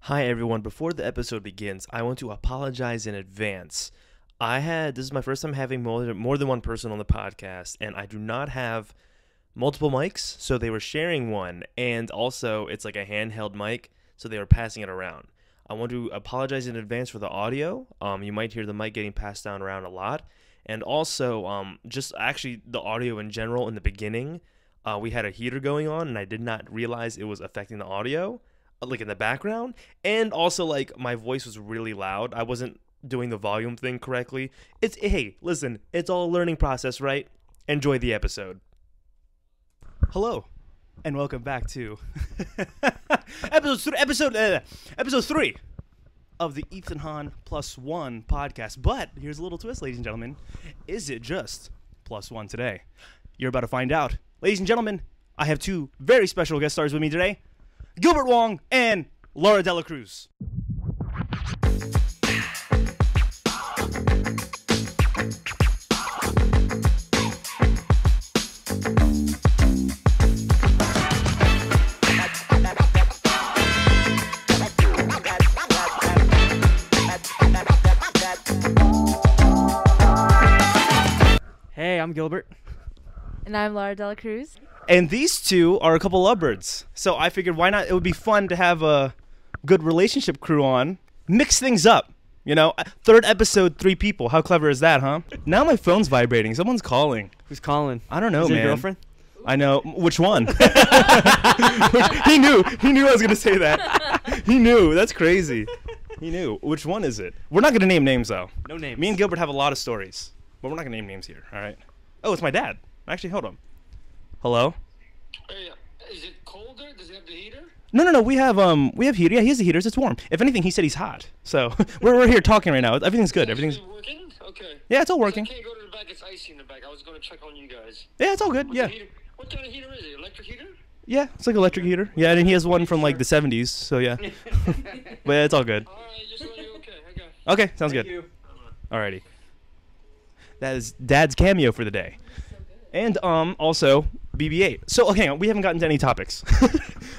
Hi everyone, before the episode begins, I want to apologize in advance. This is my first time having more than one person on the podcast, and I do not have multiple mics, so they were sharing one, and also it's like a handheld mic, so they were passing it around. I want to apologize in advance for the audio. You might hear the mic getting passed down around a lot, and also just actually the audio in general in the beginning. We had a heater going on, and I did not realize it was affecting the audio, like in the background, and also like my voice was really loud. I wasn't doing the volume thing correctly. Hey, listen, it's all a learning process, right? Enjoy the episode. Hello, and welcome back to episode 3 of the Ethan Hahn Plus One podcast. But here's a little twist, ladies and gentlemen. Is it just plus one today? You're about to find out. Ladies and gentlemen, I have two very special guest stars with me today. Gilbert Wong and Lara Dela Cruz. Hey, I'm Gilbert. And I'm Lara Dela Cruz. And these two are a couple lovebirds. So I figured why not? It would be fun to have a good relationship crew on. Mix things up. You know, third episode, 3 people. How clever is that, huh? Now my phone's vibrating. Someone's calling. Who's calling? I don't know, Is it man. your girlfriend? I know. Which one? He knew. He knew I was going to say that. He knew. That's crazy. He knew. Which one is it? We're not going to name names, though. No names. Me and Gilbert have a lot of stories. But we're not going to name names here, all right? Oh, it's my dad. Actually, hold on. Hello? Hey, is it colder? Does it have the heater? No. We have heater. Yeah, he has the heaters. It's warm. If anything, he said he's hot. So we're here talking right now. Everything's good. Everything's working. Okay. yeah, it's all working. I can't go to the back. It's icy in the back. I was gonna check on you guys. Yeah, it's all good. Yeah. What kind of heater is it? Electric heater? Yeah, it's like an electric heater. Yeah, and he has one from like the 70s. So yeah. But yeah, it's all good. All right, just let you. Okay, I got. Okay, sounds good. You. Alrighty. That is Dad's cameo for the day. And also BB-8. So okay, we haven't gotten to any topics.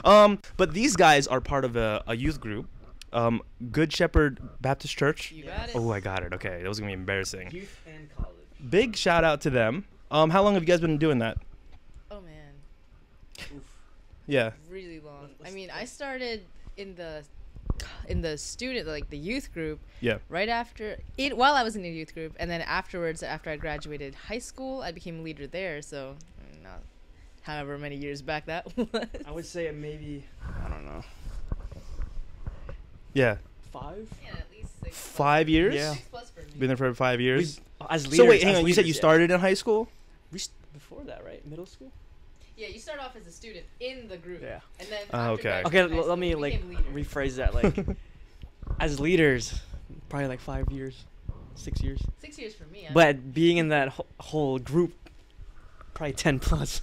But these guys are part of a youth group, Good Shepherd Baptist Church. You got it. Oh, I got it. Okay, that was gonna be embarrassing. Youth and college. Big shout out to them. How long have you guys been doing that? Oh man, Yeah. really long. I mean, I started in the student, like the youth group, Yeah. right after while I was in the youth group, and then afterwards, after I graduated high school, I became leader there. So, not however many years back that was. I would say maybe, I don't know, Yeah. 5? Yeah, at least 6. 5 years? Yeah. 6 plus for me. Been there for 5 years. As leaders. So wait, hang as on. You said you leaders, yeah. started in high school? Before that, right? Middle school? Yeah, you start off as a student in the group. Yeah. And then Oh, after okay. Okay, graduating high let school, me we like became leaders. rephrase that. Like, as leaders, probably like 5 years, 6 years. 6 years for me. But being in that whole group, probably 10 plus.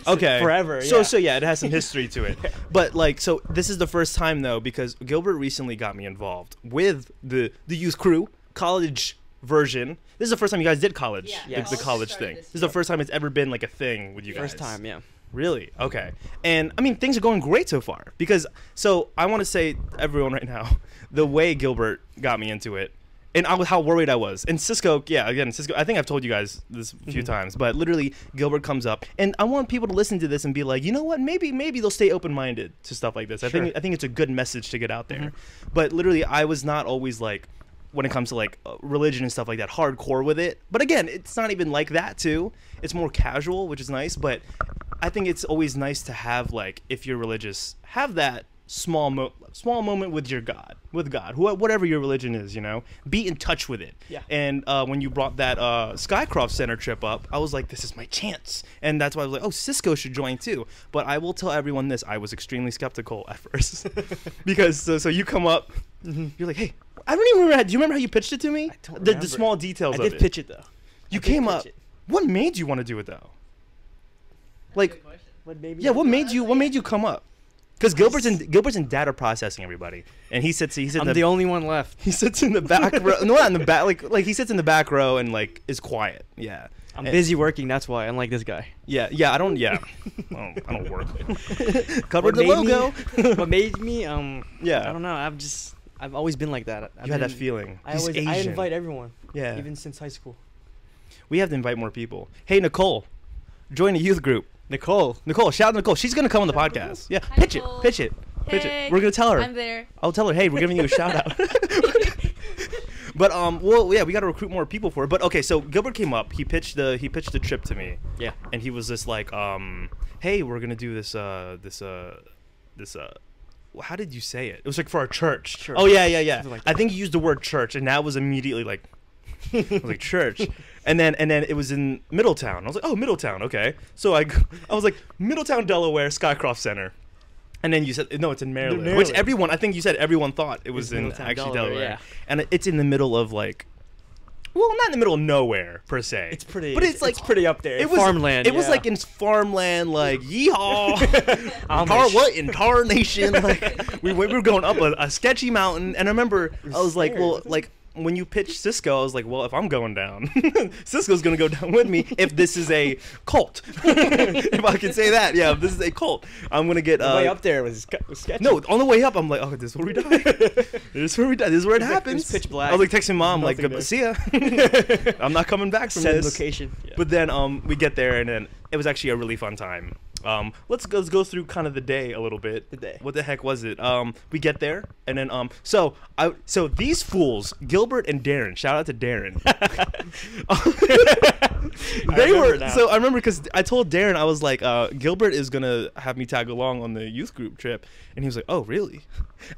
Okay. Forever. So yeah, it has some history to it. But like, so this is the first time though, because Gilbert recently got me involved with the youth crew, college version. This is the first time you guys did college, Yeah. Yes. the college Started thing. this This is the year. first time it's ever been like a thing with you guys. First time, yeah. Really? Okay. And I mean, things are going great so far because, so I want to say to everyone right now, the way Gilbert got me into it and how worried I was. And Cisco, yeah, again, Cisco, I think I've told you guys this a few times, but literally Gilbert comes up and I want people to listen to this and be like, you know what, maybe they'll stay open-minded to stuff like this. Sure. I think it's a good message to get out there. But literally I was not always like, when it comes to like religion and stuff like that, hardcore with it. But again, it's not even like that too. It's more casual, which is nice. But I think it's always nice to have, like, if you're religious, have that small moment with your God, whatever your religion is, you know, be in touch with it. Yeah. And when you brought that Skycroft Center trip up, I was like, this is my chance. And that's why I was like, oh, Cisco should join too. But I will tell everyone this, I was extremely skeptical at first. Because so you come up, you're like, hey, I don't even remember. Do you remember how you pitched it to me? don't The remember. small details I of did it. pitch it though. You I did came pitch up. it. What made you want to do it though? Like, But maybe. yeah, what made you come up? Because Gilbert's in data processing, everybody, and he sits I'm the only one left. he sits in the back row. No, not in the back. Like he sits in the back row and like is quiet. Yeah. I'm And- busy working. That's why. Unlike this guy. Yeah, I don't I don't work. Covered What the made logo. Me, what made me? Yeah. I don't know. I've always been like that. You had that feeling. I He's always I Asian. invite everyone. Yeah. Even since high school. We have to invite more people. Hey, Nicole, join the youth group. Nicole. Shout out Nicole. She's gonna come on the podcast. Yeah, Hi, pitch Nicole. it. Pitch it. Hey, We're gonna tell her. I'm there. I'll tell her. Hey, we're giving you a shout out. But well, yeah, we got to recruit more people for it. But okay, so Gilbert came up. He pitched the trip to me. Yeah. And he was just like, hey, we're gonna do this how did you say it? It was like for our church. Church. Oh yeah. Something like I think he used the word church, and that was immediately like, I was like church, and then it was in Middletown. I was like, oh, Middletown, okay. So I was like, Middletown, Delaware, Skycroft Center. And then you said, no, it's in Maryland. Maryland. Which I think you said everyone thought it was in Middletown, actually Delaware, Delaware. yeah. And it's in the middle of like, well, not in the middle of nowhere per se. It's pretty. But it's like pretty up there. it was farmland. It was like in farmland, like yeehaw, Amish. what in Tar Nation? Like we were going up a sketchy mountain, and I remember I was like, scary, well, wasn't it? like when you pitched Cisco, I was like, well, if I'm going down, Cisco's gonna go down with me. If this is a cult, if I can say that, yeah, if this is a cult, I'm gonna get the way up there was sketchy. no, on the way up, I'm like, oh, this is where we die. This is where we die. This is where it It was happens. pitch black. I was like texting mom, like, Nothing there. see ya. I'm not coming back from Send this. location. Yeah. But then we get there, and then it was actually a really fun time. Let's go through kind of the day a little bit. The day. What the heck was it? We get there, and then so these fools, Gilbert and Darren. Shout out to Darren. They remember were now. so I remember because I told Darren, I was like, Gilbert is gonna have me tag along on the youth group trip, and he was like, oh really?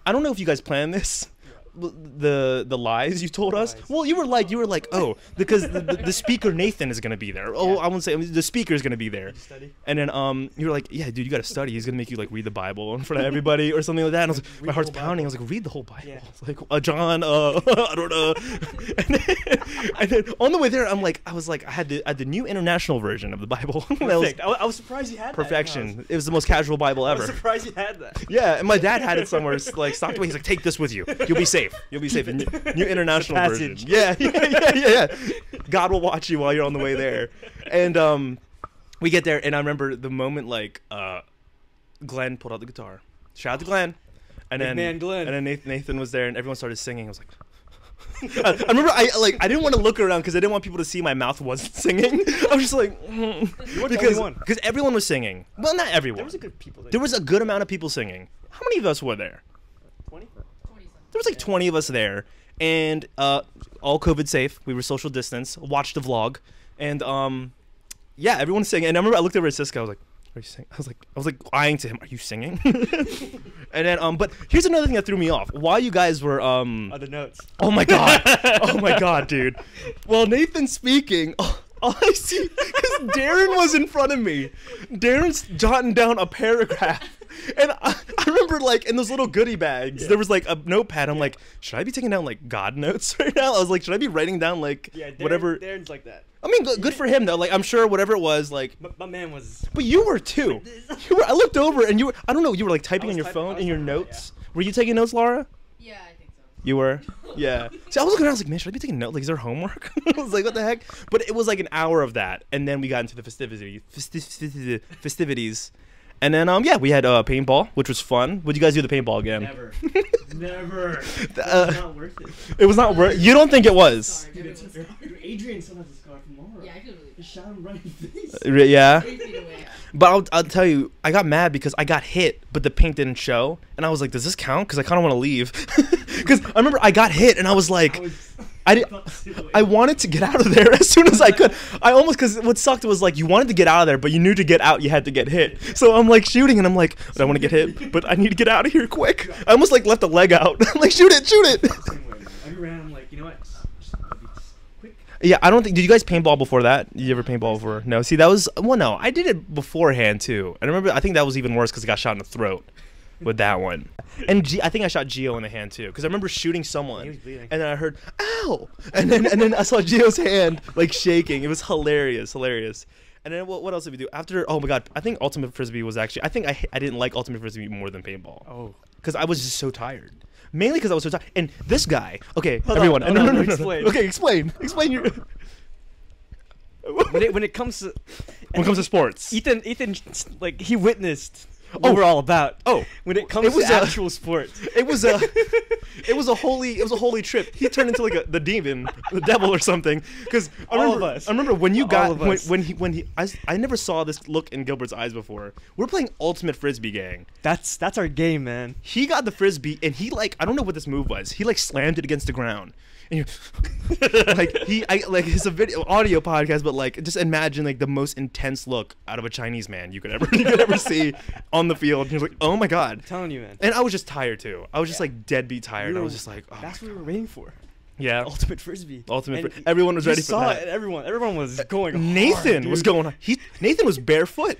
I don't know if you guys planned this. The lies you told us. Lies. Well, you were like, oh, because the speaker Nathan is gonna be there. Oh, Yeah. I won't say the speaker is gonna be there. Did you study? And then you were like, yeah, dude, you gotta study. He's gonna make you like read the Bible in front of everybody or something like that. And I was like, Read my heart's the whole pounding. I Bible. was like, read the whole Bible. Yeah. It's like John, I don't know. And then on the way there, I was like, I had the new international version of the Bible. That was Perfect. I was surprised you had perfection. It was the most casual Bible that. I was ever. surprised you had that. Yeah, and my dad had it somewhere like stocked away. He's like, take this with you. You'll be safe. You'll be safe. New international The version. passage. Yeah. God will watch you while you're on the way there. And we get there, and I remember the moment like Glenn pulled out the guitar. Shout out to Glenn. And Big then man Glenn. And then Nathan was there, and everyone started singing. I was like. I remember I didn't want to look around because I didn't want people to see my mouth wasn't singing. I was just like, weren't the only one. because everyone was singing. Well, not everyone. There was a good people there. There was a good amount of people singing. How many of us were there? 20? There was like 20 of us there, and all COVID safe. We were social distance. Watched the vlog, and yeah, everyone's singing. And I remember I looked over at Cisco. I was like, "Are you singing?" I was like eyeing to him. Are you singing? And then but here's another thing that threw me off. While you guys were The notes. oh my god, dude. Well, Nathan's speaking. All I see, because Darren was in front of me. Darren's jotting down a paragraph. And I remember, like, in those little goodie bags, Yeah. there was, like, a notepad. I'm like, should I be taking down, like, God notes right now? I was like, should I be writing down, like, Yeah, Darren, whatever? Darren's like that. I mean, good for him, though. Like, I'm sure whatever it was, like, My man was. but you were, too. I looked over, and you were, I don't know, you were, like, typing I on was your typing- I phone was in your typing on it, notes. Were you taking notes, Lara? Yeah, I think so. You were? Yeah. See, I was looking around, I was like, man, should I be taking notes? Like, is there homework? I was like, what the heck? But it was like an hour of that, and then we got into the festivities. And then, yeah, we had paintball, which was fun. Would you guys do the paintball again? Never. Never. Uh, It's not worth it. It was not worth. You don't think it was? Sorry, everyone's sorry. Adrian still has a scar from Laura. Yeah, I feel really Just shot him right in the face. Yeah. 3 feet away. But I'll tell you, I got mad because I got hit, but the paint didn't show, and I was like, does this count? Because I kind of want to leave. Because I remember I got hit, and I was like, I wanted to get out of there as soon as I could. I almost, because what sucked was like you wanted to get out of there, but you knew to get out you had to get hit. So I'm like shooting, and I'm like, I don't want to get hit, but I need to get out of here quick. I almost like left a leg out. I'm like, shoot it. I ran. I'm like, you know what? Just be quick. Yeah, I don't think. Did you guys paintball before that? Did you ever paintball before? No. See, that was no. I did it beforehand too. And I remember, I think that was even worse because I got shot in the throat with that one. And I think I shot Gio in the hand too because I remember shooting someone, He was bleeding. and then I heard "ow," and then I saw Gio's hand like shaking. It was hilarious. And then what else did we do after? Oh my god, I think ultimate frisbee was actually. I think I didn't like ultimate frisbee more than paintball. Oh. Because I was just so tired. Mainly because I was so tired. And this guy, okay, Hold everyone. on, no. explain. Okay, explain your. when it comes to sports. Ethan, like he witnessed what we're all about. Oh, when it comes to actual sports, it was a holy trip. He turned into like the demon, the devil or something. Because I remember when you got I never saw this look in Gilbert's eyes before. We're playing Ultimate Frisbee Gang. that's our game, man. He got the frisbee and he like I don't know what this move was. He like slammed it against the ground. And it's a video audio podcast, but like just imagine like the most intense look out of a Chinese man you could ever see on the field. And he was like, oh my god. I'm telling you, man. And I was just tired too. I was just like deadbeat tired. I was just like, oh that's my what we god. were waiting for. Yeah. Ultimate Frisbee. Everyone was ready for that. It, everyone was going Nathan hard, was dude. going. Nathan was barefoot.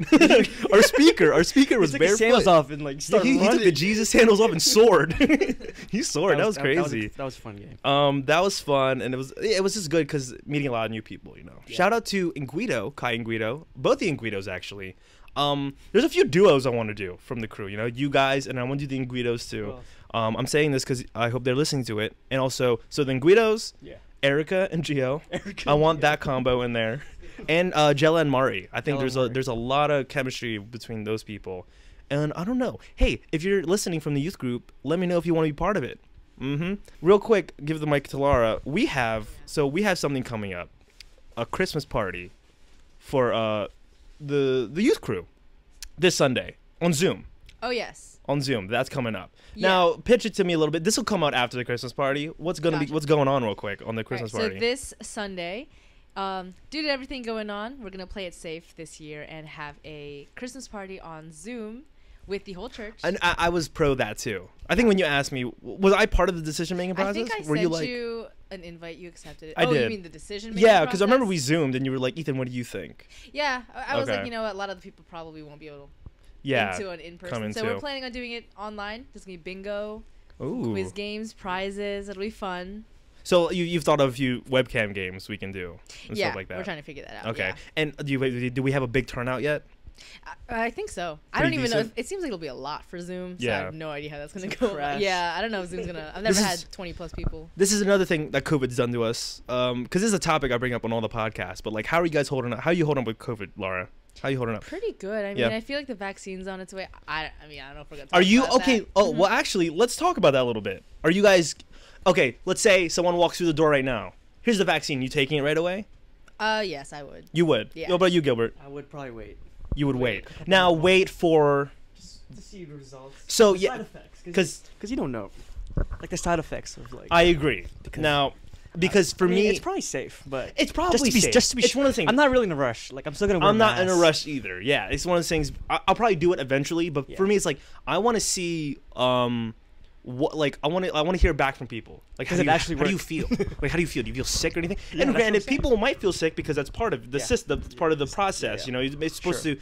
our speaker was He took his barefoot. sandals off and like Yeah, started he running. took the Jesus sandals off and soared. He soared. That was crazy. That was a fun game. That was fun, and it was just good because meeting a lot of new people. You know. Yeah. Shout out to Kai Inguido, both the Inguidos actually. There's a few duos I want to do from the crew. You know, you guys, and I want to do the Inguidos too. I'm saying this because I hope they're listening to it, and also so the Inguidos. Yeah. Erica and Gio. I want that combo in there, and Jella and Mari. I think there's a lot of chemistry between those people, and I don't know. Hey, if you're listening from the youth group, let me know if you want to be part of it. Real quick, give the mic to Lara. We have something coming up, a Christmas party, for the youth crew, this Sunday on Zoom. Oh yes. On Zoom, that's coming up. Yeah. Now, pitch it to me a little bit. This will come out after the Christmas party. What's going on real quick on the Christmas party? So this Sunday, due to everything going on, we're gonna play it safe this year and have a Christmas party on Zoom with the whole church. And I was pro that too. I think when you asked me, was I part of the decision making process? I think I sent you an invite. You accepted it. I did. You mean the decision making Yeah, because I remember process? we Zoomed and you were like, Ethan, what do you think? Yeah, I was like, Okay. you know what? A lot of the people probably won't be able to Yeah. into an in-person. come So into. we're planning on doing it online. There's gonna be bingo, Ooh. quiz games, prizes. It'll be fun. So you've thought of a few webcam games we can do and Yeah, stuff like that. we're trying to figure that out. Okay. Yeah. And do we have a big turnout yet? I think so. I Pretty don't even know. decent? It seems like it'll be a lot for Zoom. So Yeah. I have no idea how that's gonna It's go. gonna crash. Yeah, I don't know if Zoom's gonna. I've never This had is- 20 plus people. This is another thing that COVID's done to us. Because this is a topic I bring up on all the podcasts. But like, how are you guys holding up? How are you holding up with COVID, Laura? How are you holding up? Pretty good. I mean, Yeah. I feel like the vaccine's on its way. I mean, I don't know if we're gonna. Are talk you about okay? that. Oh, well, actually, let's talk about that a little bit. Are you guys okay? Let's say someone walks through the door right now. Here's the vaccine. You taking it right away? Yes, I would. You would. Yeah. What about you, Gilbert? I would probably wait. You would Wait wait. a couple Now months. wait for. Just to see the results. So The yeah, side effects, because because you don't know, like the side effects of like. I agree. Now, because for I mean, me, it's probably safe, but it's probably safe. just to be. It's one of the things. I'm not really in a rush. Like I'm still gonna. Wear I'm not in a masks. rush either. Yeah, it's one of those things. I'll probably do it eventually, but Yeah. for me, it's like I want to see what like I want to hear back from people. Like how Does do it you, actually how do you work? feel? Like how do you feel? Do you feel sick or anything? Yeah, And that's what I'm granted, saying. people might feel sick because that's part of the Yeah. system. It's part of the process. Yeah. You know, it's supposed Sure. to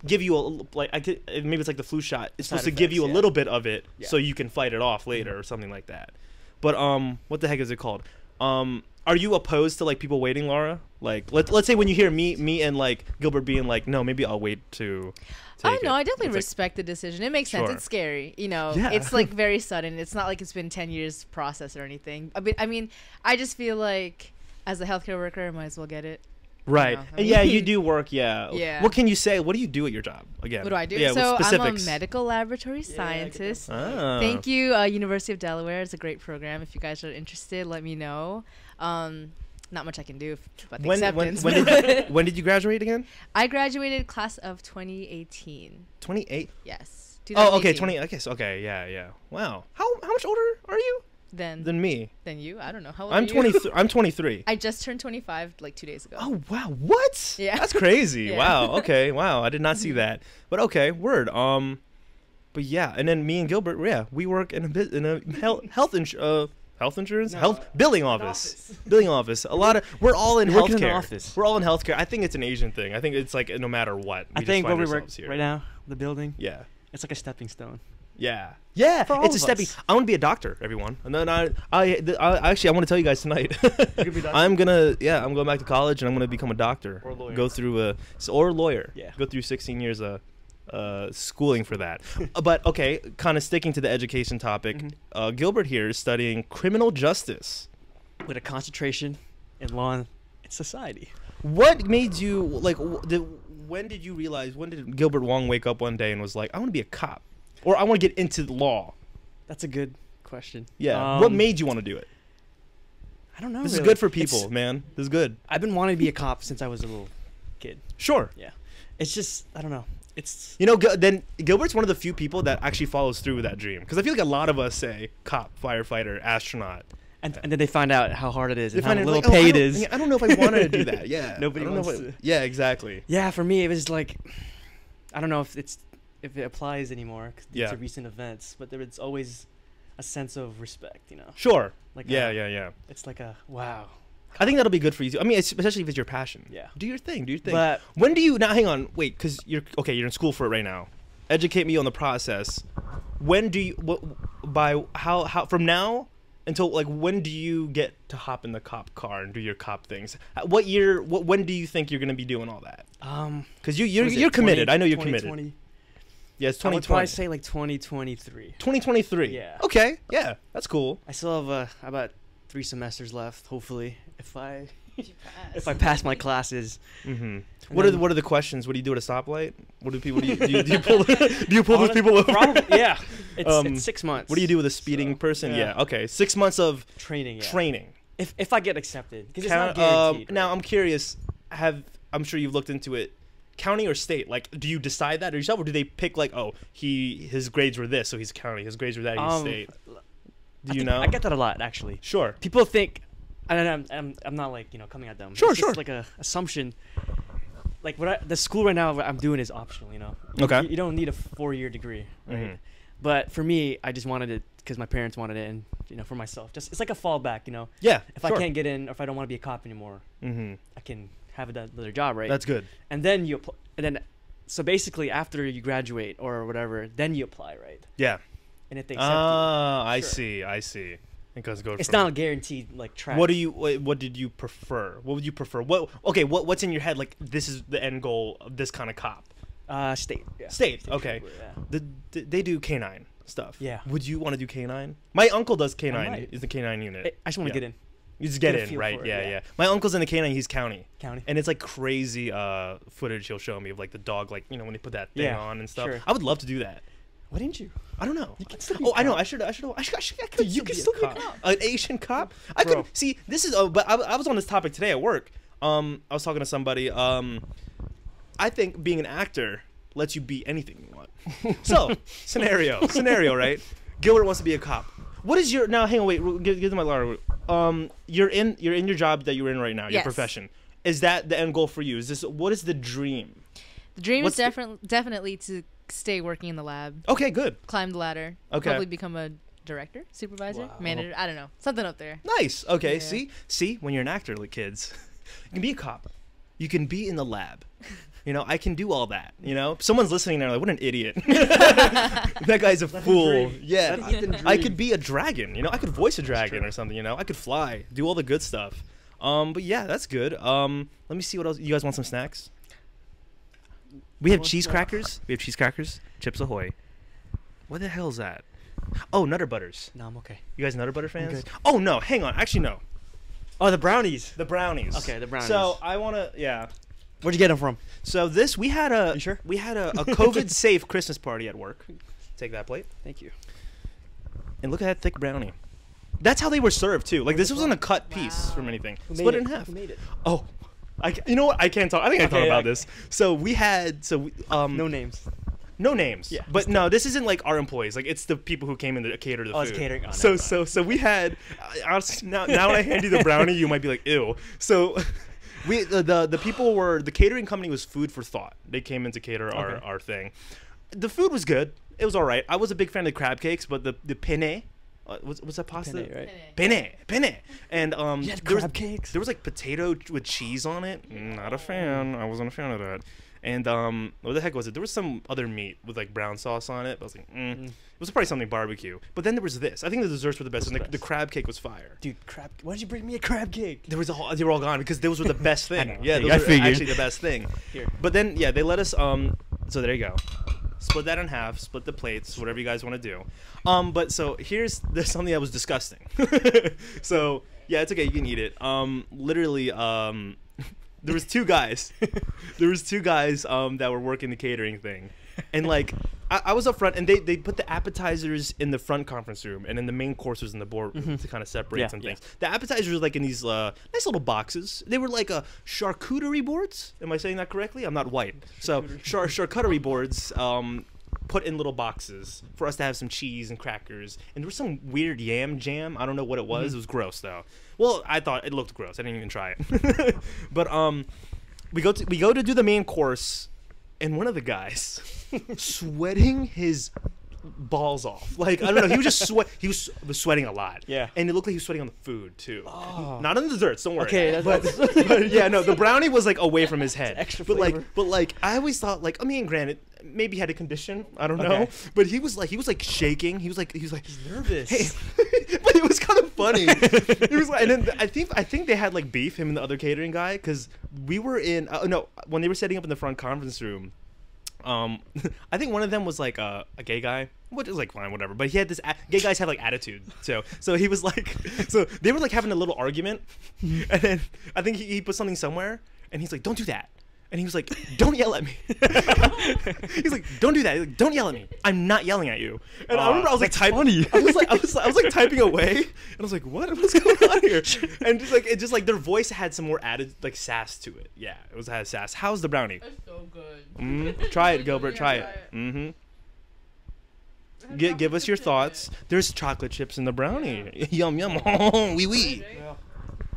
give you a like maybe it's like the flu shot. It's Side supposed to give you a effects, yeah. little bit of it Yeah. so you can fight it off later or something like that. But what the heck is it called? Are you opposed to like people waiting, Laura? Like let's say when you hear me and like Gilbert being like, no, maybe I'll wait to. Oh take no, it." I definitely It's like- respect the decision. It makes sense. Sure. It's scary, you know. Yeah. It's like very sudden. It's not like it's been 10 years process or anything. I mean, I just feel like as a healthcare worker, I might as well get it. Right. know, I And yeah, mean- you do work. Yeah. Yeah. What can you say? What do you do at your job? Again. What do I do? Yeah. So with I'm a specifics. medical laboratory I get that. scientist. Ah. Thank you, University of Delaware. It's a great program. If you guys are interested, let me know. Not much I can do about the acceptance. When did you graduate again? I graduated class of 2018. 28. Yes. Oh, okay. 2018. 20. Okay. So, okay. Yeah. Yeah. Wow. How much older are you Then than me? you? I don't know. How old I'm are you? 23. I'm 23. I just turned 25 like 2 days ago. Oh wow! What? Yeah. That's crazy. Yeah. Wow. Okay. Wow. I did not see that. But okay. Word. But yeah, and then me and Gilbert, yeah, we work in a health insurance, No, billing office, billing office. A lot of we're all in You work in an healthcare. office. We're all in healthcare. I think it's an Asian thing. I think it's like no matter what. I just think find where we work ourselves here. right now, the building, Yeah. it's like a stepping stone. Yeah. Yeah. For all It's a of stepping. us. I want to be a doctor, everyone. And then I actually I want to tell you guys tonight. could be a doctor? I'm going back to college and I'm gonna become a doctor. Or a lawyer. Go through or a lawyer. Yeah. Go through 16 years of schooling for that. But okay, kind of sticking to the education topic. Mhm. Gilbert here is studying criminal justice. With a concentration in law and society. What made you like? When did you realize? When did Gilbert Wong wake up one day and was like, "I want to be a cop," or "I want to get into the law"? That's a good question. Yeah. What made you want to do it? I don't know. This is really. good for people, man. This is good. I've been wanting to be a cop since I was a little kid. Sure. Yeah. It's just I don't know. It's You know, then Gilbert's one of the few people that actually follows through with that dream. Because I feel like a lot of us say cop, firefighter, astronaut. and then they find out how hard it is They and how find it little like, oh, pay it is. I don't know if I wanted to do that. Yeah. Nobody I don't know wants if to. Yeah, exactly. Yeah, for me it was like I don't know if it applies anymore 'cause Yeah. to recent events, but there's always a sense of respect, you know. Sure. Like Yeah. It's like a wow. I think that'll be good for you too. I mean, especially if it's your passion. Yeah. Do your thing. Do your thing. But When do you now? Hang on. Wait, because you're in school for it right now. Educate me on the process. When do you? How from now until like when do you get to hop in the cop car and do your cop things? What year? When do you think you're gonna be doing all that? Because you're committed. I know you're committed. 2020? Yeah, it's I would 2020. probably say like 2023. 2023. Yeah. Okay. Yeah, that's cool. I still have about 3 semesters left. Hopefully, if I If pass my classes. Mm-hmm. And What then- are the questions? What do you do at a stoplight? What do people do? You pull do you pull those people over? Probably, yeah. It's 6 months. What do you do with a speeding So, person? yeah. Yeah. Okay. 6 months of Training. Yeah. training. If I get accepted, because it's not guaranteed. Now right? I'm curious. I'm sure you've looked into it. County or state? Like, do you decide that yourself, or do they pick like, oh, his grades were this, so he's county. His grades were that, he's state. Do you know? I get that a lot actually. Sure. People think, and I'm not like coming at them. Sure, it's sure. Just like a assumption. Like the school right now I'm doing is optional. Okay. You don't need a 4-year degree, right? Mhm. But for me, I just wanted it because my parents wanted it, and for myself, just it's like a fallback. Yeah. If I can't get in, or if I don't want to be a cop anymore, Mm-hmm. I can have another job, right? That's good. And then so basically after you graduate or whatever, then you apply, right? Yeah. And if they accept I Sure. see. Because go. it's from- not a guaranteed like track. What did you prefer? What would you prefer? What's in your head? Like, this is the end goal of this kind of cop. State. Yeah. State. Okay. Yeah. They do canine stuff. Yeah. Would you want to do canine? My uncle does I canine. might. Is the canine unit. I just want to Yeah. get in. You just get get a in, feel right? for it, Yeah, yeah. yeah. My uncle's in the canine. He's county. County. And it's like crazy footage he'll show me of like the dog, like when they put that thing Yeah, on and stuff. sure. I would love to do that. Why didn't you? I don't know. You can still be Oh, a I know. cop. I should. I could. Dude, you can still be a cop. An Asian cop. I Bro. could see. This is. But I was on this topic today at work. I was talking to somebody. I think being an actor lets you be anything you want. So scenario, right? Gilbert wants to be a cop. What is your now? Hang on, wait. Give them my Lara. You're in your job that you're in right now. Your Yes. profession. Is that the end goal for you? What is the dream? The dream What's is definitely to stay working in the lab, Okay, good. climb the ladder, Okay. probably become a director, supervisor, Wow. manager. I don't know, something up there. Nice. Okay. Yeah. See, when you're an actor, like kids, you can be a cop. You can be in the lab. I can do all that. Someone's listening there like, what an idiot. That guy's a fool. dream. Yeah. Let him I dream. could be a dragon. I could voice a dragon true. or something. I could fly, do all the good stuff. But yeah, that's good. Let me see what else. You guys want some snacks? We have What's cheese that? crackers. Chips Ahoy. What the hell is that? Oh, Nutter Butters. No, I'm okay. You guys Nutter Butter fans? good. Oh no, hang on. Actually, no. Oh, the brownies. The brownies. Okay, the brownies. So I wanna, yeah. Where'd you get them from? So we had You sure? a COVID safe Christmas party at work. Take that plate Thank you. and look at that thick brownie. That's how they were served too. Like this wasn't a cut piece from anything. Who Split made it in half. Who made it? Oh, you know what? I can't talk. I think I Okay, thought about yeah. this. So we had No names. no names. Yeah. But no, this isn't like our employees. Like it's the people who came in to cater the Oh, food. it's catering. Oh, So we had. Now when I hand you the brownie, you might be like, ew. So. The people were the catering company was Food for Thought. They came in to cater Okay. our thing. The food was good. It was all right. I was a big fan of the crab cakes, but the penne, what's that pasta? Penne, right? Penne, and You had there was crab cakes? there was like potato with cheese on it. Not a fan. I wasn't a fan of that. And what the heck was it? There was some other meat with like brown sauce on it. But I was like, It was probably something barbecue. But then there was this. I think the desserts were the best. And the crab cake was fire. Dude, crab. Why did you bring me a crab cake? They were all gone because those were the best thing. know. Yeah, I those were figured. actually the best thing. Here. But then they let us so there you go. Split that in half, split the plates, whatever you guys want to do. But so there's something that was disgusting. So yeah, it's okay, you can eat it. Literally there was two guys. There was two guys that were working the catering thing, and like I was up front, and they put the appetizers in the front conference room, and then the main course was in the boardroom to kind of separate some things. The appetizers were like in these nice little boxes. They were like charcuterie boards. Am I saying that correctly? I'm not white, so charcuterie boards. Put in little boxes for us to have some cheese and crackers, and there was some weird yam jam. I don't know what it was. It was gross though. Well, I thought it looked gross. I didn't even try it. But we go to do the main course, and one of the guys sweating his balls off. Like I don't know. He was just he was sweating a lot. Yeah. And it looked like he was sweating on the food too. Oh. Not on the desserts. Don't worry. Okay. But yeah, no. The brownie was like away from his head. Extra but flavor. like I always thought like I mean, granted, maybe he had a condition. I don't know. But he was like shaking. He was like He's nervous. Hey. But it was kind of funny. It was like, and then I think they had like beef, him and the other catering guy, because we were in when they were setting up in the front conference room. I think one of them was like a gay guy, which is like fine, whatever. But he had this gay guys have like attitude, so he was like, so they were like having a little argument, and then I think he put something somewhere, and he's like, "Don't do that," and he was like, "Don't yell at me." He's like, "Don't do that. He's like, don't yell at me. I'm not yelling at you." And I remember I was like typing. I was like typing away, and I was like, "What's going on here?" And just like their voice had some more added like sass to it. Yeah, it had sass. How's the brownie? It's so good. Try it, Gilbert. Try it. Mm-hmm. Give us your thoughts. There's chocolate chips in the brownie. Yum yum. Wee wee.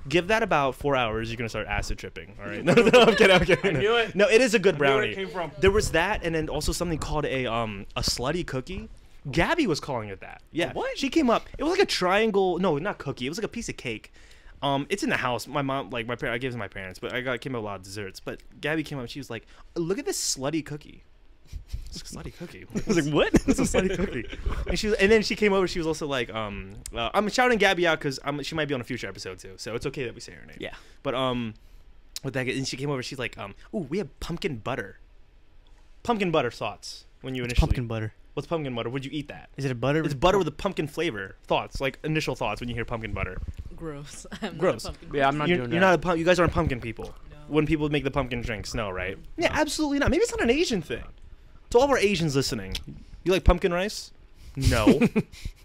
Give that about 4 hours. You're gonna start acid tripping. All right. No, I'm kidding. I knew it. No, it is a good brownie. Where it came from. There was that, and then also something called a slutty cookie. Gabby was calling it that. Yeah. What? She came up. It was like a triangle. No, not cookie. It was like a piece of cake. It's in the house. My mom, like I gave it to my parents, but came up with a lot of desserts. But Gabby came up. And she was like, "Look at this slutty cookie." It's a slutty cookie. I was like, what? It's a slutty cookie. And then she came over. She was also like, I'm shouting Gabby out because she might be on a future episode too. So it's okay that we say her name. Yeah. But with that, and she came over. She's like, ooh, we have pumpkin butter. Pumpkin butter thoughts when you initially. Pumpkin butter. What's pumpkin butter? Would you eat that? Is it a butter? It's butter with a pumpkin flavor. Thoughts, like initial thoughts when you hear pumpkin butter. Gross. I'm Gross. Not a pumpkin Yeah, I'm not You're doing that. not you guys aren't pumpkin people. No. When people make the pumpkin drinks, no, right? Yeah, absolutely not. Maybe it's not an Asian thing. To all of our Asians listening, you like pumpkin rice? No.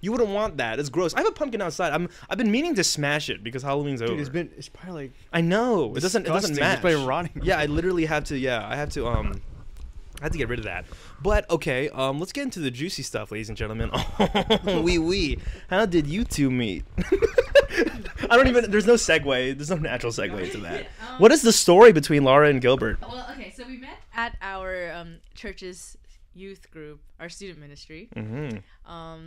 You wouldn't want that. It's gross. I have a pumpkin outside. I've been meaning to smash it because Halloween's over. Dude, it's probably like I know. It doesn't disgusting. match. It's probably rotting. Yeah, I literally have to I have to get rid of that. But okay, let's get into the juicy stuff, ladies and gentlemen. Wee. How did you two meet? There's no segue. There's no natural segue to that. What is the story between Lara and Gilbert? Well, okay, so we met at our church's youth group, our student ministry. Mm-hmm. I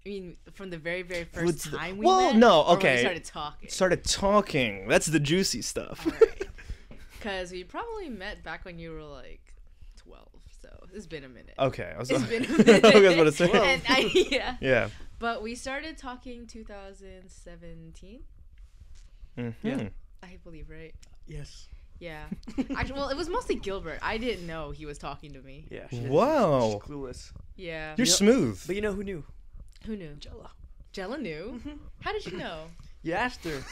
mean, from the very, very first time we well, met. no, or when okay. we started talking. Started talking. That's the juicy stuff. Because we probably met back when you were like 12. So it's been a minute. Okay. It's been a minute. I was about to say. And Yeah. But we started talking 2017. Mm-hmm. Yeah. I believe, right? yes. Yeah. Actually, well, it was mostly Gilbert. I didn't know he was talking to me. Yeah. Wow. She's clueless. Yeah. You're smooth. But you know who knew? Who knew? Jella. Jella knew? How did you know? You asked her.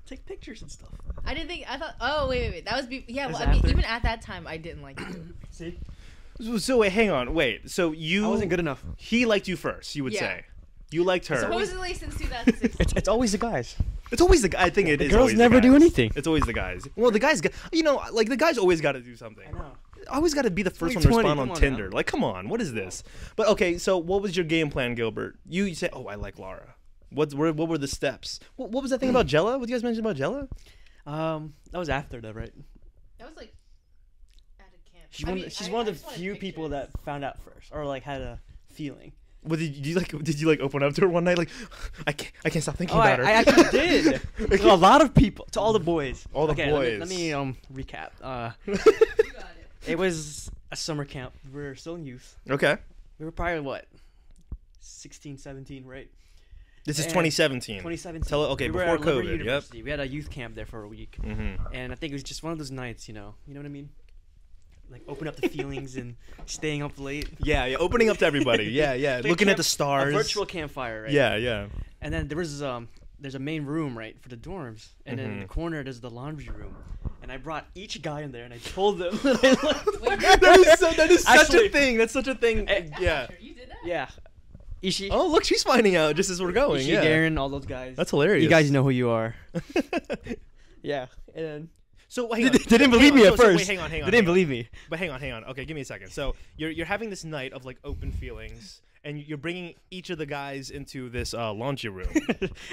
Take pictures and stuff. I didn't think. I thought. Oh, wait. That was. Yeah. Was Well, I mean, after? even at that time, I didn't like you. See? So wait, hang on. Wait. So you I wasn't good enough. He liked you first, you would Yeah. say. You liked her. Supposedly since 2016. It's always the guys. It's always the guy. I think it The is girls always never the do guys. anything. It's always the guys. Well, the guys, like the guys always got to do something. I know. Always got to be the first one to 2020, respond on come on Tinder. now. Like, come on, what is this? But okay, so what was your game plan, Gilbert? You say, oh, I like Lara. What were the steps? What was that thing about Jella? What did you guys mention about Jella? That was after that, right? That was like at a camp. She's one of the few people that found out first, or like had a feeling. What did you open up to her one night like I can't stop thinking about her? I actually did. To a lot of people, to all the boys. All the Okay, boys. Let me recap. You got it. It was a summer camp. We were still in youth. Okay. We were probably what, 16, 17, right? This is And 2017. 2017. Okay, we were before at Liberty COVID. Yep. University. We had a youth camp there for a week, Mm-hmm. and I think it was just one of those nights, you know what I mean? Like open up the feelings and staying up late. Yeah, opening up to everybody. Yeah. Like a Looking at camp- the stars. A virtual campfire, right? Yeah. And then there's a main room, right, for the dorms, and then in the corner there's the laundry room, and I brought each guy in there, and I told them that I liked. that is such Actually- a thing. That's such a thing. Yeah. You did that? Yeah, Ishi, Oh, look, she's finding out just as we're going. Ishi, Yeah. Darren, all those guys. That's hilarious. You guys know who you are. Yeah, and then So they hang on. didn't Hang believe on. me So- at so first. wait, hang on. They didn't believe me. But hang on. Okay, give me a second. So you're having this night of like open feelings, and you're bringing each of the guys into this laundry room.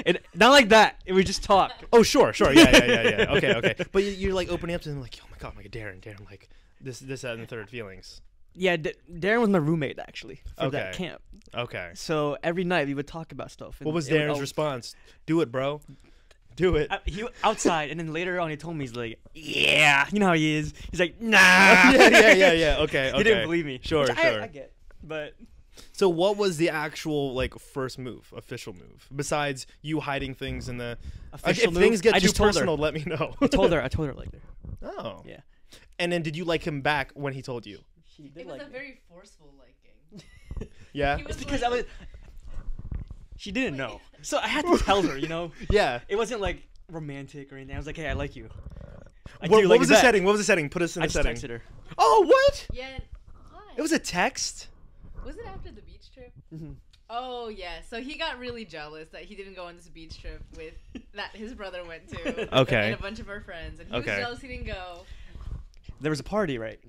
And not like that. It was just talk. Oh, sure. Yeah. Okay. But you're like opening up to them, like, oh my god, Darren, like this, that, and the third feelings. Yeah, Darren was my roommate actually for that Okay. camp. Okay. So every night we would talk about stuff. and What was it would Darren's all- response? Do it, bro. Do it. He outside, and then later on he told me, he's like, yeah, you know how he is. He's like, nah. yeah. Okay. He didn't believe me. Sure, which sure. I get, but So what was the actual like first move, official move, besides you hiding things in the? official if move, things get I too just told personal, her. let me know. I told her like that. Oh. Yeah. And then did you like him back when he told you? She did It was like a me. very forceful liking. Yeah. He was It's because like- I was. She didn't know, so I had to tell her. You know, Yeah. it wasn't like romantic or anything. I was like, hey, I like you. I What, do what like was you the back. setting? What was the setting? Put us in I the just setting. texted her. Oh, what? Yeah. Why? It was a text. Was it after the beach trip? Mhm. Oh yeah. So he got really jealous that he didn't go on this beach trip with that his brother went to. Okay. And a bunch of our friends, and he Okay. was jealous he didn't go. There was a party, right?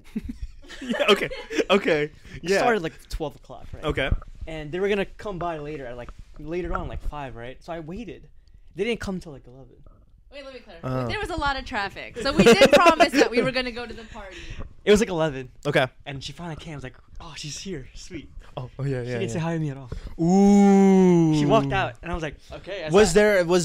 Yeah. Okay. Okay. It Yeah. started like 12 o'clock, right? Okay. And they were gonna come by later at later on, like 5, right? So I waited. They didn't come till like 11. Wait, let me clarify. Oh. There was a lot of traffic, so we did promise that we were gonna go to the party. It was like 11, Okay. and she finally came. I was like, oh, she's here, sweet. Oh yeah. She didn't say hi to me at all. Ooh. She walked out, and I was like, okay. I Was saw-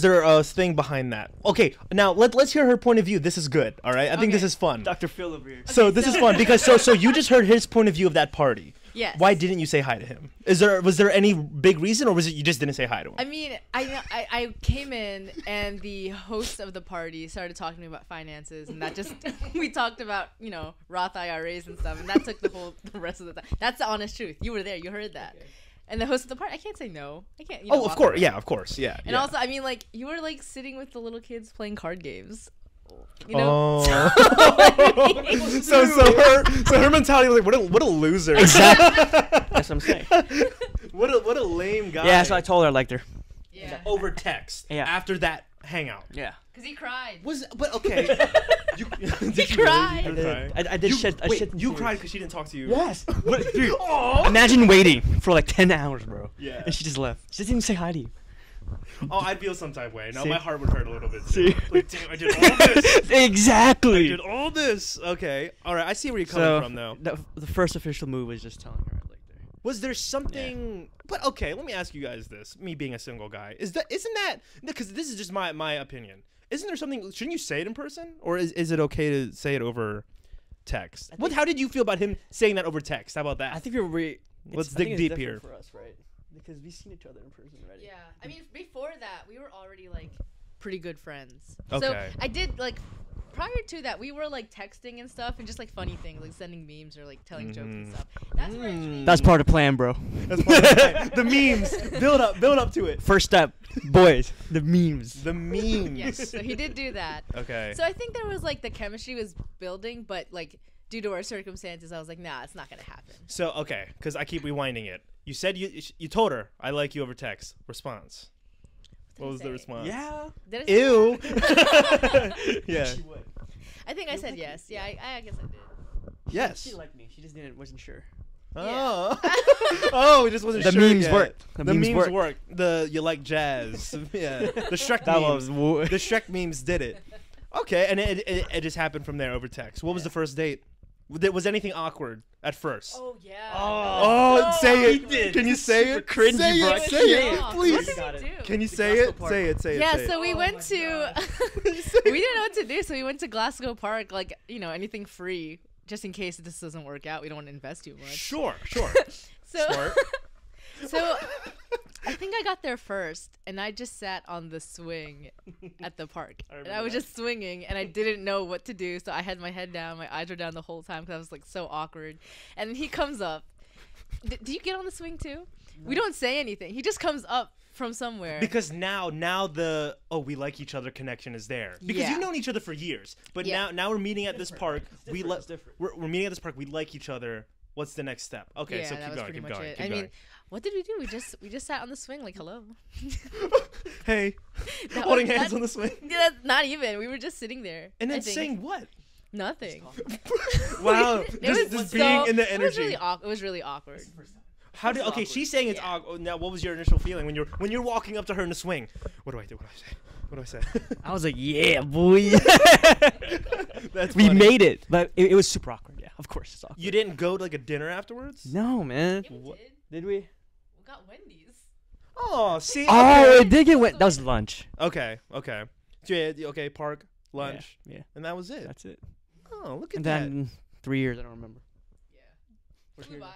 there a thing behind that? Okay, now let's hear her point of view. This is good. All right, I think this Okay. is fun. Dr. Phil over here? So this is fun because so you just heard his point of view of that party. Yes. Why didn't you say hi to him? Was there any big reason, or was it you just didn't say hi to him? I mean, I came in and the host of the party started talking to me about finances, and that just we talked about Roth IRAs and stuff, and that took the rest of the time. That's the honest truth. You were there, you heard that. Okay. And the host of the party, I can't say no. I can't. Oh, of walk course, around. yeah, of course, yeah. And yeah. also, I mean, like you were like sitting with the little kids playing card games. You know. Oh. so her mentality was like, what a loser. Exactly. That's what I'm saying. what a lame guy. Yeah, so I told her I liked her. Yeah. over text. Yeah. After that hangout. Yeah. Because he cried. But okay. You, did you cried. Really? You cry? I did You- shed. I wait, shed some you tears. cried because she didn't talk to you. Yes. What, dude, Aw. imagine waiting for like 10 hours, bro. Yeah. And she just left. She didn't even say hi to you. Oh, I'd feel some type of way. No, See? my heart would hurt a little bit. See? Like, damn, I did all this. Exactly. I did all this. Okay. All right. I see where you're coming from, though. The first official move was just telling her I liked her. Was there something? But okay, let me ask you guys this. Me being a single guy, isn't that? Because this is just my opinion. Isn't there something? Shouldn't you say it in person, or is it okay to say it over text? What? How did you feel about him saying that over text? How about that? I think we're Let's I dig think it's deep different here. for us, right? Because we've seen each other in person already. Yeah, I mean, before that, we were already like pretty good friends. Okay. So I did like prior to that, we were like texting and stuff, and just like funny things, like sending memes or like telling jokes and stuff. That's where it changed. That's part of the plan, bro. That's part of the memes. Build up to it. First step, boys. The memes. The memes. Yes, so he did do that. Okay. So I think there was like the chemistry was building, but like due to our circumstances, I was like, nah, it's not gonna happen. So okay, because I keep rewinding it. You said you told her I like you over text. Response. What What was did I the say? response? Yeah. Did I say Ew. Yeah. She would. I think I said yes. Yeah, I guess I did. Yes. She liked me. She just wasn't sure. Oh. Oh, it just wasn't The sure memes yet. worked. The, The memes memes worked. worked. The you like jazz. Yeah. The Shrek That memes. was The Shrek memes did it. Okay, and it just happened from there over text. What was the first date? Was anything awkward at first? Oh yeah. Oh, say it. He did. Can you say it? Cringy, say bro. it. Say it, What please. did Got he it. do? Can you The say Glasgow it? Park. Say it. Say it. Yeah, say so it. we Oh went my to God. we didn't know what to do, so we went to Glasgow Park, like, anything free, just in case this doesn't work out. We don't want to invest too much. Sure. So Smart. so I think I got there first, and I just sat on the swing at the park. And I remember was that. just swinging, and I didn't know what to do, so I had my head down, my eyes were down the whole time because I was like so awkward. And then he comes up. Do you get on the swing too? We don't say anything. He just comes up from somewhere. Because now the we like each other connection is there. Because Yeah. you've known each other for years. But Yeah. now we're meeting at this park. It's different. We're meeting at this park. We like each other. What's the next step? Okay, yeah, so that keep was going, pretty keep much going, it. keep I going. mean, what did we do? We just sat on the swing like hello. Hey, That holding was- hands that- on the swing. Yeah, not even. We were just sitting there. And I then think. saying what? Nothing. Wow, It just was being in the It was energy. really awkward. It was really awkward. How did? Okay, she's saying it's Yeah. awkward. Now, what was your initial feeling when you're walking up to her in the swing? What do I do? What do I say? What do I say? I was like, yeah, boy. That's We funny. made it, but it was super awkward. Yeah, of course it's awkward. You didn't go to like a dinner afterwards? No, man. Yeah, we What- did. Did we? We got Wendy's. Oh, see. Oh, okay. it did get went. That was lunch. Okay. So yeah, okay, park, lunch, Yeah, and that was it. that's it. Oh, look at And that. then 3 years, I don't remember. Yeah. Flew by.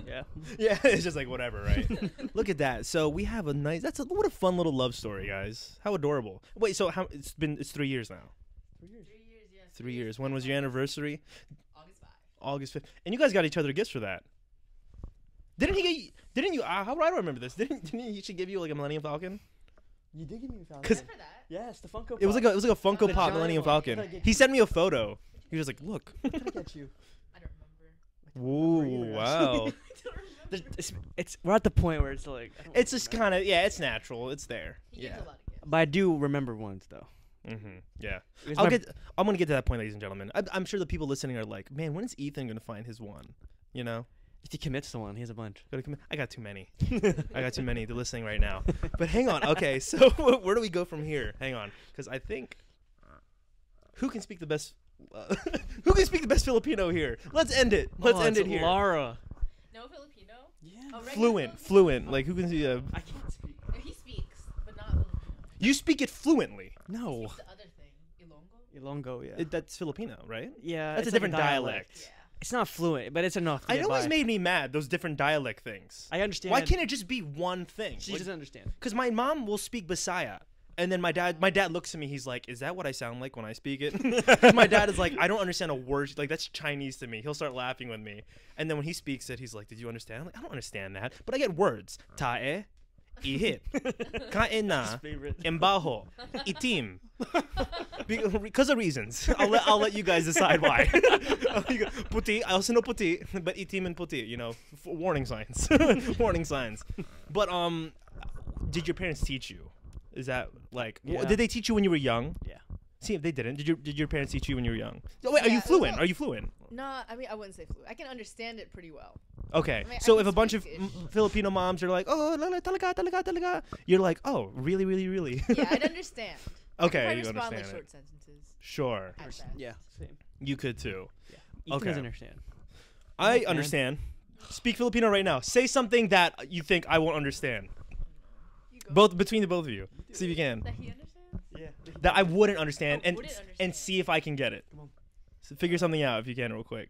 Yeah. Yeah, it's just like whatever, right? Look at that. So we have a nice. What a fun little love story, guys. How adorable. Wait, so it's 3 years now. 3 years, yeah. 3 years. When was your anniversary? August 5. August 5th. And you guys got each other gifts for that. Didn't you? How do I remember this? Didn't he should give you like a Millennium Falcon? You did give me a Falcon. 'Cause- For that. Yes, the Funko. It was like a Funko The Pop giant Millennium one. Falcon. Gotta get He you. sent me a photo. He was like, "Look." What did I get you? I don't remember. Ooh, wow. We're at the point where it's like. I don't It's just remember. kind of it's natural. It's there. He Yeah. gives a lot of gifts. But I do remember ones though. Yeah. It was I'm my- gonna get to that point, ladies and gentlemen. I'm sure the people listening are like, "Man, when is Ethan gonna find his one?" You know. If he commits to one, he has a bunch. I got too many. I got too many. They're listening right now. But hang on. Okay, so where do we go from here? Hang on, because I think who can speak the best? Who can speak the best Filipino here? Let's end it. Let's end it here. Laura. No Filipino? Yeah. Oh, regular Fluent, Filipino? fluent. Like who can see? I can't speak. He speaks, but not Filipino. You speak it fluently. No. Speaks the other thing. Ilonggo? Ilonggo, yeah. That's Filipino, right? Yeah. That's a it's like different dialect. Yeah. It's not fluent, but it's enough. To I get always by. made me mad. Those different dialect things. I understand. Why can't it just be one thing? She doesn't understand. Because my mom will speak Bisaya. And then my dad looks at me. He's like, "Is that what I sound like when I speak it?" My dad is like, "I don't understand a word. Like that's Chinese to me." He'll start laughing with me. And then when he speaks it, he's like, "Did you understand?" I'm like, "I don't understand that, but I get words. Tae, ihit, kain na, Favorite. embaho, itim." Because of reasons. I'll let you guys decide why. Puti, I also know puti, but itim and puti. You know, warning signs. Warning signs. But did your parents teach you? Is that like? Yeah. Did they teach you when you were young? Yeah. See if they didn't. Did your parents teach you when you were young? Oh, wait, are Yeah, you it was fluent? all- Are you fluent? No, I mean, I wouldn't say fluent. I can understand it pretty well. Okay. I mean, I So can if a bunch of speak ish. Filipino moms are like, "Oh, talaga, talaga, talaga," you're like, "Oh, really, really, really." Yeah, I'd understand. Okay, I you respond understand like it. short sentences. Sure. At best. Yeah. Same. You could too. Ethan Okay. doesn't understand. I man. understand. Speak Filipino right now. Say something that you think I won't understand. You go. Both between the both of you. See if you can. That he understands? Yeah. That I wouldn't understand, Oh, and wouldn't and understand. see if I can get it. Come on. So figure something out if you can, real quick.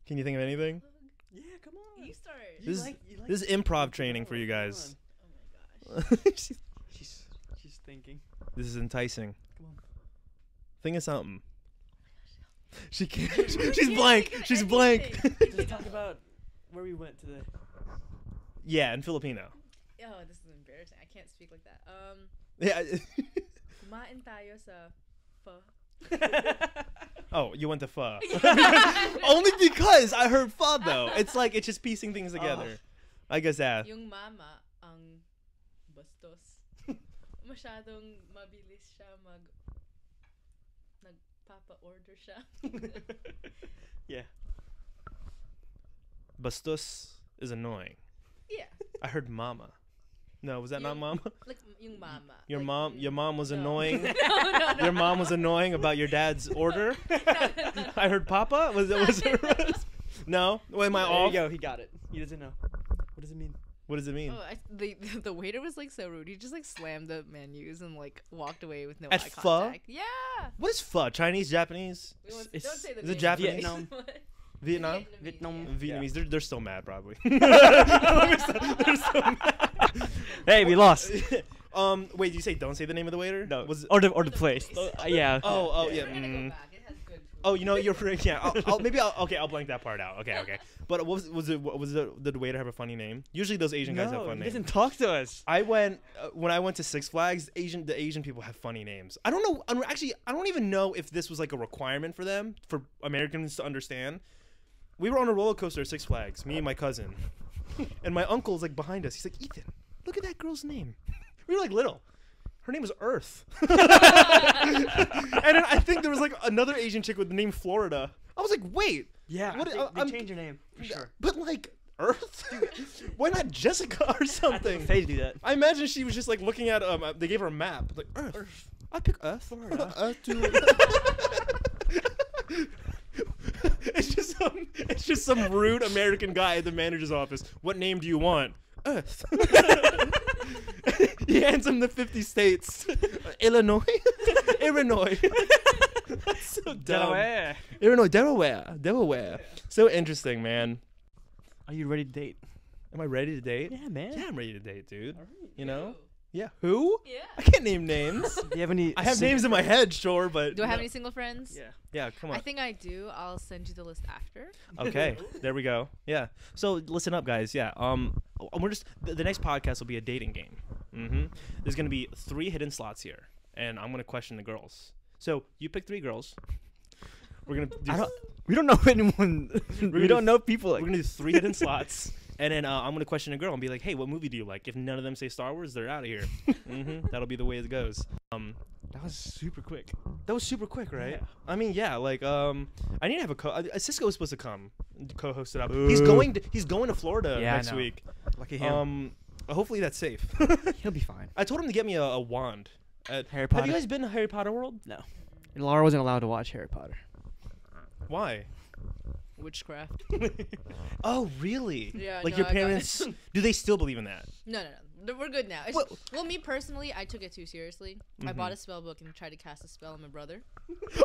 Can you think of anything? Yeah. Come on. You start. This is improv training for you guys. Oh my gosh. She's thinking. This is enticing. Come on. Think of something. She can't. She's blank. She's blank. Just talk about where we went today. Yeah, in Filipino. Oh, this is embarrassing. I can't speak like that. Yeah. Kumain tayo sa pho. Oh, you went to pho. Only because I heard pho though. It's like it's just piecing things together. I guess that. Yung mama ang bastos. Masyadong mabilis siya nagpapa-order siya. Yeah. Bastos is annoying. Yeah. I heard mama. No, was that not Yung- mama? Like yung mama. Your Like, mom. Your mom was no. annoying. no. Your mom was annoying about your dad's order. I heard Papa. Was it? No. Wait, am I There off? you go. He got it. He doesn't know. What does it mean? What does it mean? Oh, the waiter was like so rude. He just like slammed the menus and like walked away with no At eye pho? contact. Yeah. What is pho? Chinese, Japanese, Don't It's- say the is it name. Japanese? Vietnam. Vietnam, Vietnam. Vietnamese? Yeah. They're still mad probably. they're still mad. Hey, we lost. Wait, did you say don't say the name of the waiter? No. Was Or the place. Yeah. Oh, yeah. We're gonna go mm. back. It has good food. Oh, you know, you're yeah. I'll blank that part out. Okay. But what was the waiter have a funny name? Usually those Asian guys have No, fun he names. doesn't talk to us. I went when I went to Six Flags. The Asian people have funny names. I don't know. Actually, I don't even know if this was like a requirement for them for Americans to understand. We were on a roller coaster at Six Flags, me and my cousin, and my uncle's like behind us. He's like, Ethan, look at that girl's name. We were like little. Her name was Earth. And then I think there was like another Asian chick with the name Florida. I was like, wait. Yeah, What- they changed your name for sure. But like Earth? Why not Jessica or something? They do that. I imagine she was just like looking at they gave her a map. Like Earth. I pick Earth. Florida. Earth too. It's just some rude American guy at the manager's office. What name do you want? Earth. He hands him the 50 states. Illinois. That's so dumb. Delaware. Illinois, Delaware. So interesting, man. Are you ready to date? Am I ready to date? Yeah, man. Yeah, I'm ready to date, dude. Who? You know? Yeah. Who? Yeah. I can't name names. Do you have any? I have names in my head, sure, but Do I have any single friends? Yeah. Yeah, come on. I think I do. I'll send you the list after. Okay, there we go. Yeah. So listen up, guys. Yeah. We're just the next podcast will be a dating game. There's gonna be 3 hidden slots here, and I'm gonna question the girls. So you pick 3 girls. We're gonna do. We don't know anyone. We don't know people. We're gonna do 3 hidden slots, and then I'm gonna question a girl and be like, "Hey, what movie do you like?" If none of them say Star Wars, they're out of here. That'll be the way it goes. That was super quick. That was super quick, right? Yeah. I mean, yeah. Like, I need to have Cisco was supposed to come co-host it up. Ooh. He's going to Florida Yeah, I next know. week. Lucky him. Hopefully that's safe. He'll be fine. I told him to get me a wand. Harry Have Potter. you guys been to Harry Potter World? No. And Lara wasn't allowed to watch Harry Potter. Why? Witchcraft. Oh, really? Yeah, Like no, your I got it. parents? Do they still believe in that? No. We're good now. It's Well- well, me personally, I took it too seriously. I Mhm. bought a spell book and tried to cast a spell on my brother.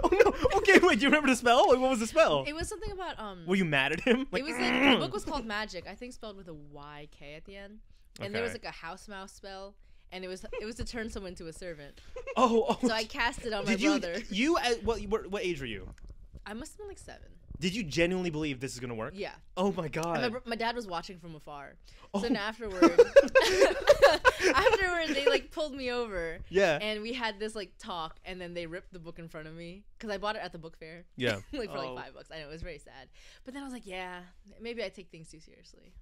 Oh no. Okay, wait. Do you remember the spell? Like, what was the spell? It was something about Were you mad at him? it was like the book was called Magic. I think spelled with a YK at the end. And there was Okay. like a house mouse spell, and it was to turn someone into a servant. Oh. So I cast it on my Did you? brother. You? What age were you? I must have been like 7. Did you genuinely believe this is gonna work? Yeah. Oh my god. And my dad was watching from afar. Oh. So then afterward, they like pulled me over. Yeah. And we had this like talk, and then they ripped the book in front of me because I bought it at the book fair. Yeah. Like for Oh. like $5. I know, it was very sad. But then I was like, yeah, maybe I take things too seriously.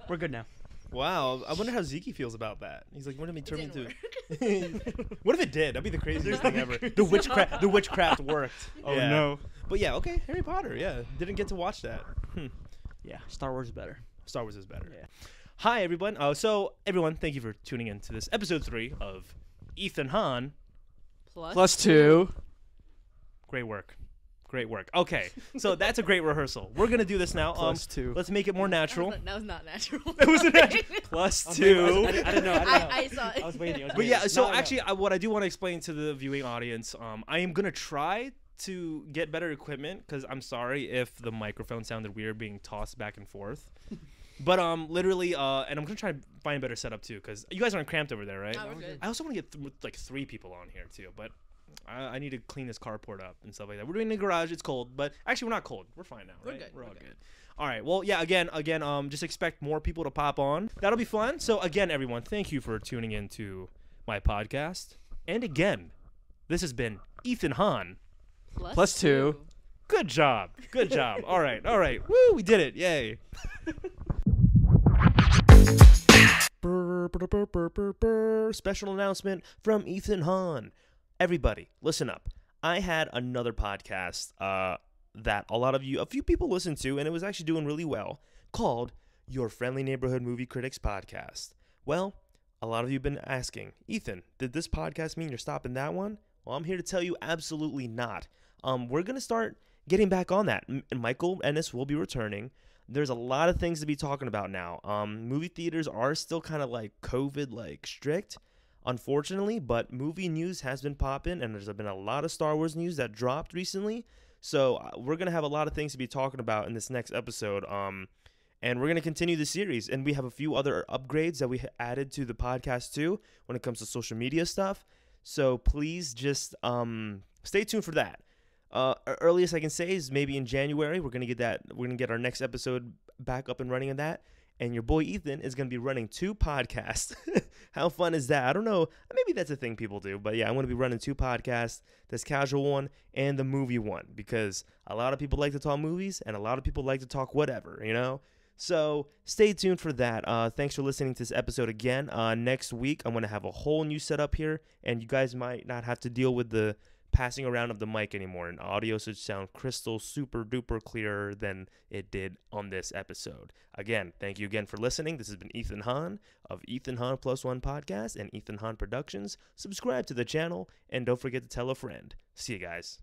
We're good now. Wow. I wonder how Zeke feels about that. He's like, what if he turned me didn't into? What if it did? That'd be the craziest thing ever. The witchcraft worked. Oh Yeah. no. But yeah, okay. Harry Potter. Yeah. Didn't get to watch that. Yeah. Star Wars is better. Star Wars is better. Yeah. Hi everyone. So everyone, thank you for tuning in to this episode 3 of Ethan Hahn. Plus +2. Great work. Great work. Okay, so that's a great rehearsal. We're gonna do this now. +2. Let's make it more natural. That was not natural. It was a natural. +2. I didn't know. I saw it. I was waiting. But yeah, so actually, what I do want to explain to the viewing audience, I am gonna try to get better equipment because I'm sorry if the microphone sounded weird being tossed back and forth. But literally, and I'm gonna try to find a better setup too because you guys aren't cramped over there, right? Oh, we're good. I also want to get like 3 people on here too, but I need to clean this carport up and stuff like that. We're doing it in the garage. It's cold, but actually we're not cold. We're fine now, right? We're good. We're all We're good. good. All right. Well, yeah. Again, just expect more people to pop on. That'll be fun. So again, everyone, thank you for tuning in to my podcast. And again, this has been Ethan Hahn. +2. Good job. Good job. All right. All right. Woo! We did it. Yay. Special announcement from Ethan Hahn. Everybody, listen up. I had another podcast that a few people listened to, and it was actually doing really well, called Your Friendly Neighborhood Movie Critics Podcast. Well, a lot of you have been asking, Ethan, did this podcast mean you're stopping that one? Well, I'm here to tell you absolutely not. We're going to start getting back on that. Michael Ennis will be returning. There's a lot of things to be talking about now. Movie theaters are still kind of like COVID like strict, unfortunately, but movie news has been popping, and there's been a lot of Star Wars news that dropped recently. So we're going to have a lot of things to be talking about in this next episode. And we're going to continue the series, and we have a few other upgrades that we added to the podcast too when it comes to social media stuff. So please just stay tuned for that. Earliest I can say is maybe in January. We're gonna get our next episode back up and running on that. And your boy Ethan is gonna be running 2 podcasts. How fun is that? I don't know. Maybe that's a thing people do, but yeah, I'm gonna be running 2 podcasts: this casual one and the movie one, because a lot of people like to talk movies and a lot of people like to talk whatever, you know. So stay tuned for that. Thanks for listening to this episode again. Next week, I'm going to have a whole new setup here, and you guys might not have to deal with the passing around of the mic anymore, and audio should sound crystal super duper clearer than it did on this episode. Again, thank you again for listening. This has been Ethan Hahn of Ethan Hahn Plus One Podcast and Ethan Hahn Productions. Subscribe to the channel, and don't forget to tell a friend. See you guys.